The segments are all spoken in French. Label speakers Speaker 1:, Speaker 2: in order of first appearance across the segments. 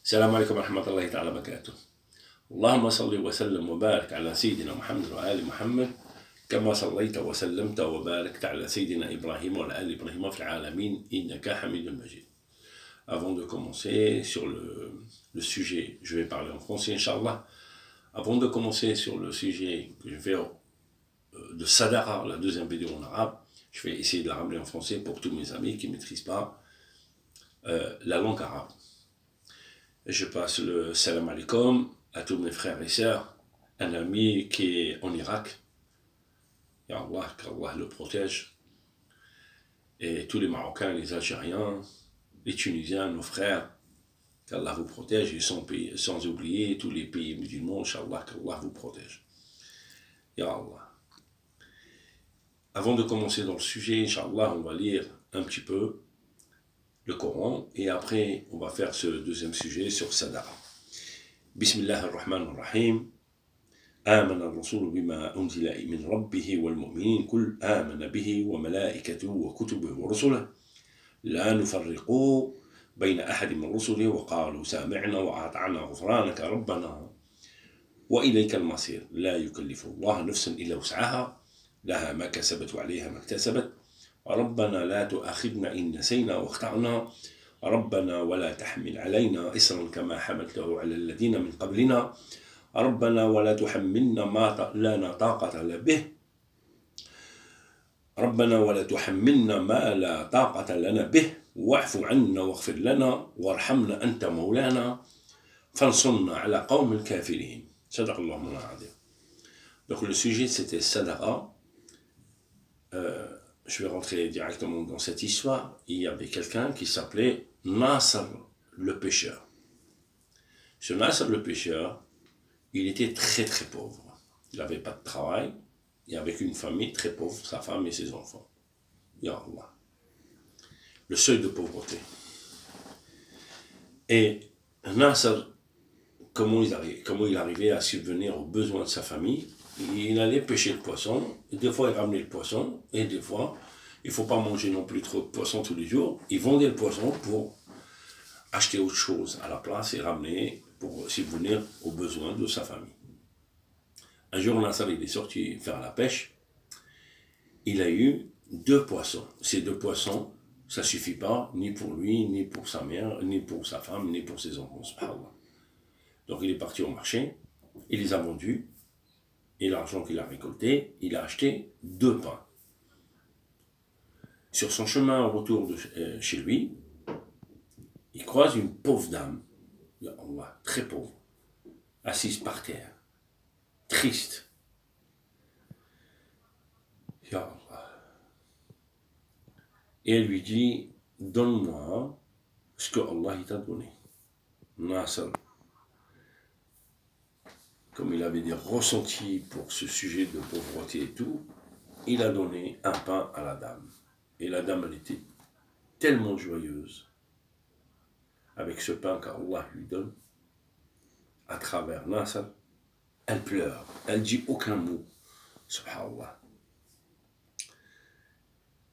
Speaker 1: السلام عليكم ورحمة الله تعالى وبركاته. اللهم صل وسلم وبارك على سيدنا محمد وآل محمد كما صليت وسلمت وباركت على سيدنا إبراهيم وعلى آل إبراهيم في العالمين إنك حميد مجيد. Avant de commencer sur le sujet, je vais parler en français, Inch'Allah. Avant de commencer sur le sujet que je vais de Sadara, la deuxième vidéo en arabe, je vais essayer de la ramener en français pour tous mes amis qui ne maîtrisent pas la langue arabe. Et je passe le salam alaikum à tous mes frères et sœurs, un ami qui est en Irak, Ya Allah, qu'Allah le protège, et tous les Marocains, les Algériens, les Tunisiens, nos frères, qu'Allah vous protège, et sans oublier tous les pays musulmans, Inch'Allah, qu'Allah vous protège. Ya Allah. Avant de commencer dans le sujet, Inch'Allah, on va lire un petit peu le Coran, et après, on va faire ce deuxième sujet sur Sadara. Bismillah ar-Rahman ar-Rahim. آمن الرسول بما أنزل من ربه والمؤمنين كل آمن به وملائكته وكتبه ورسله لا نفرق بين أحد من رسله وقالوا سامعنا وأطعنا غفرانك ربنا وإليك المصير لا يكلف الله نفسا إلا وسعها لها ما كسبت وعليها ما اكتسبت ربنا لا تؤاخذنا إن نسينا واخطأنا ربنا ولا تحمل علينا إصرا كما حملته على الذين من قبلنا ربنا ولا تحملنا ما لا طاقة لنا به ربنا ولا تحملنا ما لا طاقة لنا به واعف عنا واغفر لنا وارحمنا أنت مولانا فانصرنا على قوم الكافرين. صدق الله العظيم. Donc le sujet c'était Sadara. Je vais rentrer directement dans cette histoire. Il y avait quelqu'un qui s'appelait Nasr le pêcheur. Ce Nasr le pêcheur, il était très très pauvre. Il n'avait pas de travail. Et avec une famille très pauvre, sa femme et ses enfants. Ya Allah. Le seuil de pauvreté. Et Nasr, comment il arrivait à subvenir aux besoins de sa famille? Il allait pêcher le poisson. Et des fois, il ramenait le poisson. Et des fois, il ne faut pas manger non plus trop de poisson tous les jours. Il vendait le poisson pour acheter autre chose à la place et ramener pour subvenir aux besoins de sa famille. Un jour, Nasr, il est sorti faire la pêche. Il a eu 2 poissons. Ces 2 poissons, ça ne suffit pas, ni pour lui, ni pour sa mère, ni pour sa femme, ni pour ses enfants. Subhanallah. Donc il est parti au marché, il les a vendus, et l'argent qu'il a récolté, il a acheté 2 pains. Sur son chemin au retour de chez lui, il croise une pauvre dame, Ya Allah, très pauvre, assise par terre, triste. Ya Allah. Et elle lui dit, donne-moi ce que Allah t'a donné. Nasr, comme il avait des ressentis pour ce sujet de pauvreté et tout, il a donné un pain à la dame. Et la dame, elle était tellement joyeuse avec ce pain qu'Allah lui donne, à travers Nasr, elle pleure, elle dit aucun mot, subhanallah.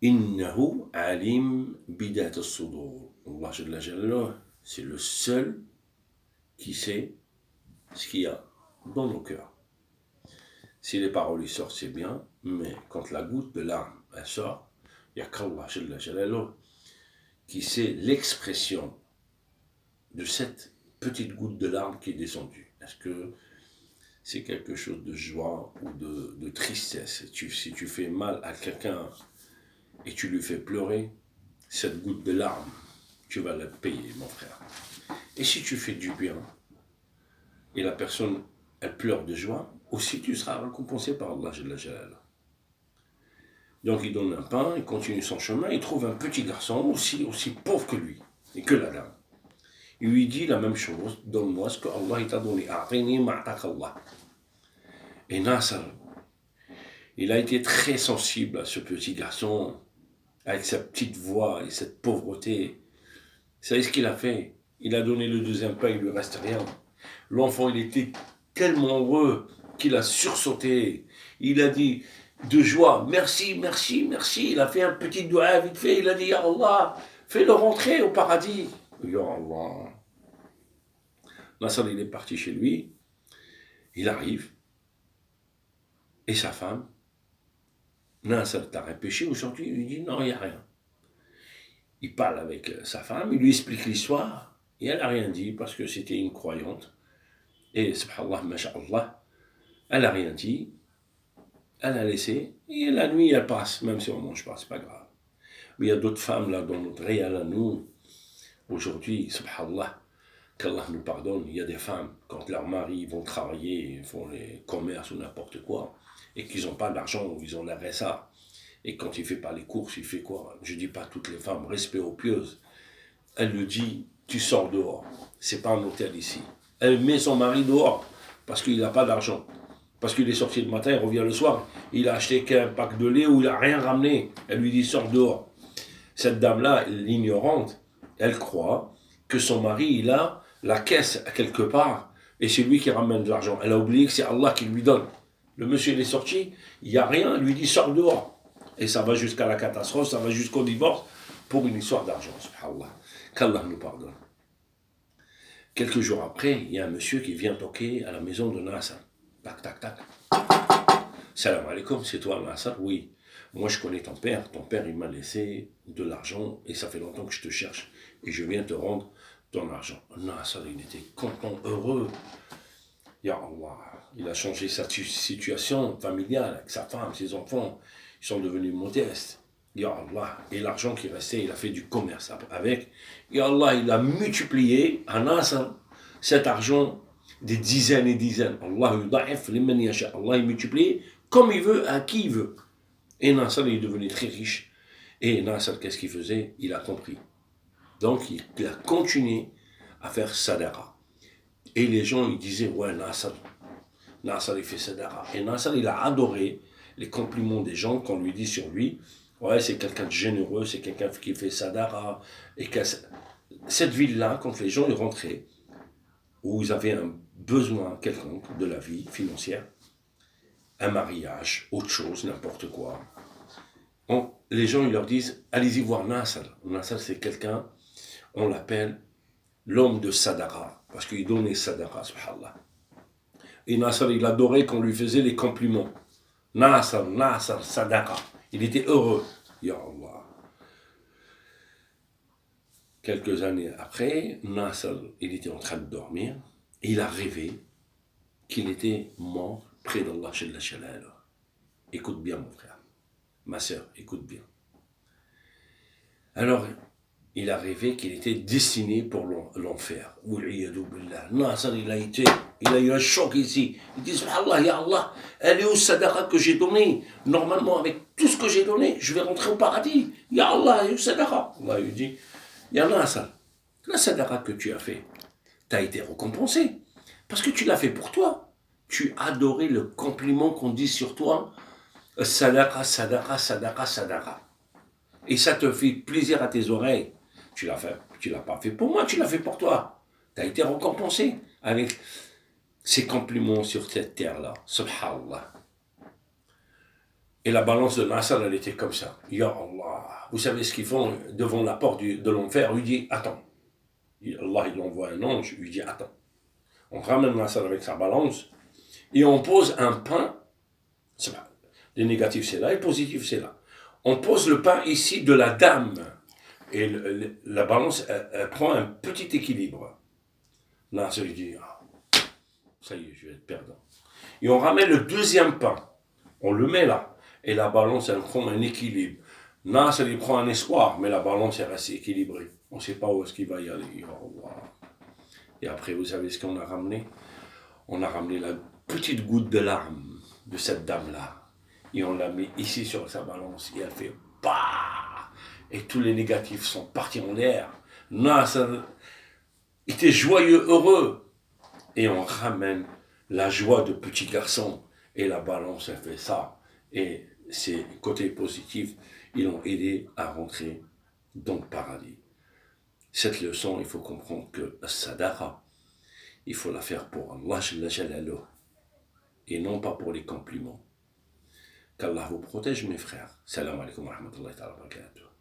Speaker 1: Innahu alim bidat as-sudur. Allah Jalla Jalaluhu, c'est le seul qui sait ce qu'il y a dans nos cœurs. Si les paroles y sortent, c'est bien, mais quand la goutte de larmes elle sort, il n'y a qu'Allah Jalla Jalaluhu qui sait l'expression de cette petite goutte de larmes qui est descendue. Est-ce que c'est quelque chose de joie ou de tristesse? Si tu fais mal à quelqu'un et tu lui fais pleurer, cette goutte de larmes, tu vas la payer, mon frère. Et si tu fais du bien, et la personne, elle pleure de joie, aussi tu seras récompensé par Allah Jalla Jalaluhu. Donc il donne un pain, il continue son chemin, il trouve un petit garçon aussi pauvre que lui, et que la dame. Il lui dit la même chose, donne-moi ce que Allah t'a donné. A'tini ma'tak Allah. Et Nasr, il a été très sensible à ce petit garçon, avec sa petite voix et cette pauvreté. Vous savez ce qu'il a fait? Il a donné le 2e pain, il ne lui reste rien. L'enfant, il était tellement heureux qu'il a sursauté. Il a dit de joie, merci, merci, merci. Il a fait un petit doigt vite fait, il a dit, Ya Allah, fais-le rentrer au paradis. Ya Allah. Nasser, il est parti chez lui, il arrive, et sa femme, Nasser, t'as repêché aujourd'hui? Il lui dit non, il n'y a rien. Il parle avec sa femme, il lui explique l'histoire, et elle n'a rien dit parce que c'était une croyante. Et subhanallah, masha'Allah, elle n'a rien dit, elle a laissé, et la nuit elle passe, même si on ne mange pas, c'est pas grave. Mais il y a d'autres femmes là dans notre réel à nous, aujourd'hui, subhanallah, qu'Allah nous pardonne, il y a des femmes, quand leurs maris vont travailler, ils font les commerces ou n'importe quoi, et qu'ils n'ont pas d'argent, ou ils ont la RSA, et quand il ne fait pas les courses, il fait quoi? Je ne dis pas toutes les femmes, respect aux pieuses. Elle lui dit, tu sors dehors, c'est pas un hôtel ici. Elle met son mari dehors, parce qu'il n'a pas d'argent. Parce qu'il est sorti le matin, il revient le soir, il a acheté qu'un pack de lait ou il n'a rien ramené. Elle lui dit, sors dehors. Cette dame-là, l'ignorante, elle croit que son mari, il a la caisse quelque part, et c'est lui qui ramène de l'argent. Elle a oublié que c'est Allah qui lui donne. Le monsieur, il est sorti, il n'y a rien, elle lui dit, sors dehors. Et ça va jusqu'à la catastrophe, ça va jusqu'au divorce, pour une histoire d'argent, subhanallah. Qu'Allah nous pardonne. Quelques jours après, il y a un monsieur qui vient toquer à la maison de Nasser. Tac, tac, tac. Salam alaikum, c'est toi Nasser? Oui. Moi je connais ton père il m'a laissé de l'argent et ça fait longtemps que je te cherche et je viens te rendre ton argent. Nasser, il était content, heureux. Ya Allah, il a changé sa situation familiale avec sa femme, ses enfants, ils sont devenus modestes. Ya Allah, et l'argent qui restait, il a fait du commerce avec. Ya Allah, il a multiplié à Nasser cet argent des dizaines et dizaines. Allah il multiplie comme il veut, à qui il veut. Et Nasser il est devenu très riche. Et Nasser, qu'est-ce qu'il faisait? Il a compris. Donc il a continué à faire sadaqa. Et les gens ils disaient, ouais, Nasser il fait sadaqa. Et Nasser il a adoré les compliments des gens qu'on lui dit sur lui. Ouais, c'est quelqu'un de généreux, c'est quelqu'un qui fait sadaqa. Et cette ville-là, quand les gens y rentraient, où ils avaient un besoin quelconque de la vie financière, un mariage, autre chose, n'importe quoi, les gens ils leur disent, allez-y voir Nasser. Nasser c'est quelqu'un, on l'appelle l'homme de sadaqa, parce qu'il donnait sadaqa, subhanallah. Et Nasser il adorait qu'on lui faisait les compliments. Nasser, sadaqa. Il était heureux. Ya Allah. Quelques années après, Nasser, il était en train de dormir, et il a rêvé qu'il était mort près d'Allah Jalla Jalaluh. Écoute bien mon frère, ma soeur, écoute bien. Alors, il a rêvé qu'il était destiné pour l'enfer. Nasser, il a eu un choc ici. Il dit, subhanallah, ya Allah, elle est où sadaqa que j'ai donné? Normalement, avec tout ce que j'ai donné, je vais rentrer au paradis. Ya Allah, elle est où sadaqa? Allah lui dit, ya Nasser, la sadaqa que tu as fait, tu as été récompensé. Parce que tu l'as fait pour toi. Tu adorais le compliment qu'on dit sur toi. Sadaqa, sadaqa, sadaqa, sadaqa. Et ça te fait plaisir à tes oreilles. Tu l'as pas fait pour moi, tu l'as fait pour toi. Tu as été récompensé avec ces compliments sur cette terre-là. Subhanallah. Et la balance de Nasser, elle était comme ça. Ya Allah. Vous savez ce qu'ils font devant la porte de l'enfer? Il dit, attends. Allah, il envoie un ange, il dit, attends. On ramène Nasser avec sa balance et on pose un pain. Les négatifs, c'est là, et le positif, c'est là. On pose le pain ici de la dame. Et la balance, elle prend un petit équilibre. Là, ça lui dit, ça y est, je vais être perdant. Et on ramène le deuxième pain. On le met là. Et la balance, elle prend un équilibre. Là, ça lui prend un espoir, mais la balance, elle reste équilibrée. On ne sait pas où est-ce qu'il va y aller. Et après, vous savez ce qu'on a ramené? On a ramené la petite goutte de larmes de cette dame-là. Et on l'a mis ici sur sa balance. Et elle fait bah! Et tous les négatifs sont partis en l'air. Nasser était joyeux, heureux. Et on ramène la joie de petit garçon. Et la balance, elle fait ça. Et ces côtés positifs, ils l'ont aidé à rentrer dans le paradis. Cette leçon, il faut comprendre que sadaqa, il faut la faire pour Allah Jalla Jalaluh. Et non pas pour les compliments. Qu'Allah vous protège, mes frères. Salam alaikum wa rahmatullahi wa barakatuh.